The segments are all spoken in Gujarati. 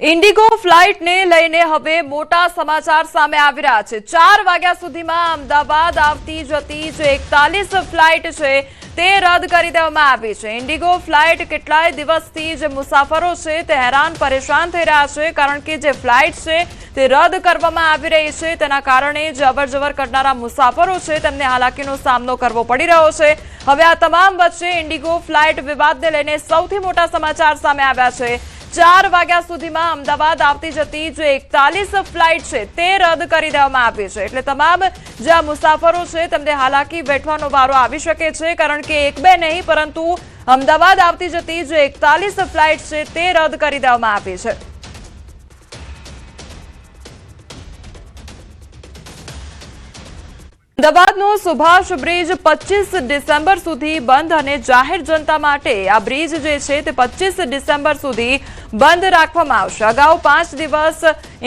ઇન્ડિગો ફ્લાઇટને લઈને હવે મોટા સમાચાર સામે આવી રહ્યા છે। 4 વાગ્યા સુધીમાં અમદાવાદ આવતી જતી જે 41 ફ્લાઇટ છે તે રદ કરી દેવામાં આવી છે। ઇન્ડિગો ફ્લાઇટ કેટલાય દિવસથી જે મુસાફરો છે તે હેરાન પરેશાન થઈ રહ્યા છે, કારણ કે જે ફ્લાઇટ છે તે રદ કરવામાં આવી રહી છે। તેના કારણે જે અવરજવર કરનારા મુસાફરો છે તેમને હાલાકીનો સામનો કરવો પડી રહ્યો છે। હવે આ તમામ વચ્ચે ઇન્ડિગો ફ્લાઇટ વિવાદને લઈને સૌથી મોટા સમાચાર સામે આવ્યા છે। 4 વાગ્યા સુધીમાં અમદાવાદ આવતી જતી જે 41 ફ્લાઇટ છે તે રદ કરી દેવામાં આવી છે। એટલે તમામ જે મુસાફરો છે તેમને હાલાકી વેઠવાનો વારો આવી શકે છે, કારણ કે એક બે નહીં પરંતુ અમદાવાદ આવતી જતી જે 41 ફ્લાઇટ છે તે રદ કરી દેવામાં આવી છે। અમદાવાદનો સુભાષ બ્રિજ 25 ડિસેમ્બર સુધી બંધ અને જાહેર જનતા માટે આ બ્રિજ જે છે તે 25 ડિસેમ્બર સુધી બંધ રાખવામાં આવશે। અગાઉ 5 દિવસ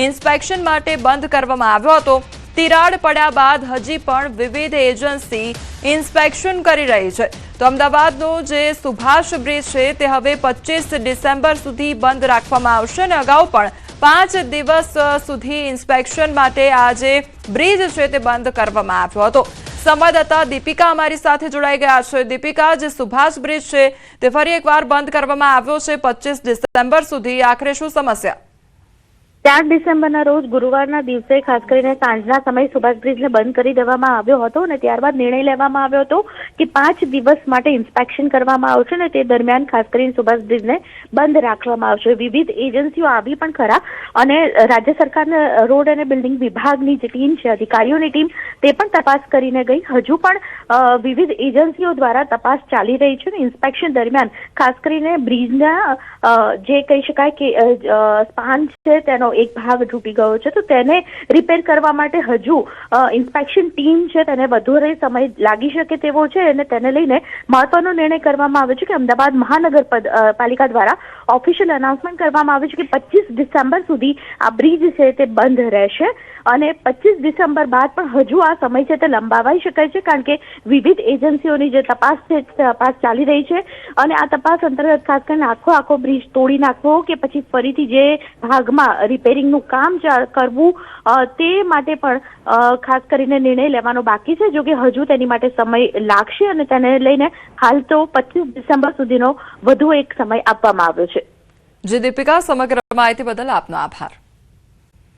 ઇન્સ્પેક્શન માટે બંધ કરવામાં આવ્યો હતો। તિરાડ પડ્યા બાદ હજી પણ વિવિધ એજન્સી ઇન્સ્પેક્શન કરી રહી છે। તો અમદાવાદનો જે સુભાષ બ્રિજ છે તે હવે 25 ડિસેમ્બર સુધી બંધ રાખવામાં આવશે અને અગાઉ પણ 5 દિવસ સુધી ઇન્સ્પેક્શન માટે આ જે બ્રિજ છે તે બંધ કરવામાં આવ્યો હતો। સંવાદદાતા દીપિકા અમારી સાથે જોડાઈ ગયા છે। દીપિકા, જે સુભાષ બ્રિજ છે તે ફરી એકવાર બંધ કરવામાં આવ્યો છે 25 ડિસેમ્બર સુધી, આખરે શું સમસ્યા? 4 ડિસેમ્બરના રોજ ગુરુવારના દિવસે ખાસ કરીને સાંજના સમયે સુભાષ બ્રિજને બંધ કરી દેવામાં આવ્યો હતો અને ત્યારબાદ નિર્ણય લેવામાં આવ્યો હતો કે 5 દિવસ માટે ઇન્સ્પેક્શન કરવામાં આવશે અને તે દરમિયાન ખાસ કરીને સુભાષ બ્રિજને બંધ રાખવામાં આવશે। વિવિધ એજન્સીઓ આવી પણ ખરા અને રાજ્ય સરકારના રોડ અને બિલ્ડિંગ વિભાગની જે ટીમ છે, અધિકારીઓની ટીમ, તે પણ તપાસ કરીને ગઈ। હજુ પણ વિવિધ એજન્સીઓ દ્વારા તપાસ ચાલી રહી છે અને ઇન્સ્પેક્શન દરમિયાન ખાસ કરીને બ્રિજના જે કહી શકાય કે સ્પાન છે તેનો એક ભાગ તૂટી ગયો છે, તો તેને રિપેર કરવા માટે હજુ ઇન્સ્પેક્શન ટીમ છે તેને વધુ સમય લાગી શકે તેવો છે અને તેને લઈને મહત્વનો નિર્ણય કરવામાં આવ્યો છે કે અમદાવાદ મહાનગરપાલિકા દ્વારા ઓફિશિયલ અનાઉન્સમેન્ટ કરવામાં આવ્યું છે કે 25 ડિસેમ્બર સુધી આ બ્રિજ છે તે બંધ રહેશે અને 25 ડિસેમ્બર બાદ પણ હજુ આ સમય છે તે લંબાવાઈ શકાય છે, કારણ કે વિવિધ એજન્સીઓની જે તપાસ છે તપાસ ચાલી રહી છે અને આ તપાસ અંતર્ગત ખાસ કરીને આખો બ્રિજ તોડી નાખવો કે પછી ફરીથી જે ભાગમાં રિપેરિંગનું કામ કરવું તે માટે પણ ખાસ કરીને નિર્ણય લેવાનો બાકી છે। જો કે હજુ તેની માટે સમય લાગશે અને તેને લઈને હાલ તો 25 ડિસેમ્બર સુધીનો વધુ એક સમય આપવામાં આવ્યો છે। જી દીપિકા, સમગ્ર માહિતી બદલ આપનો આભાર।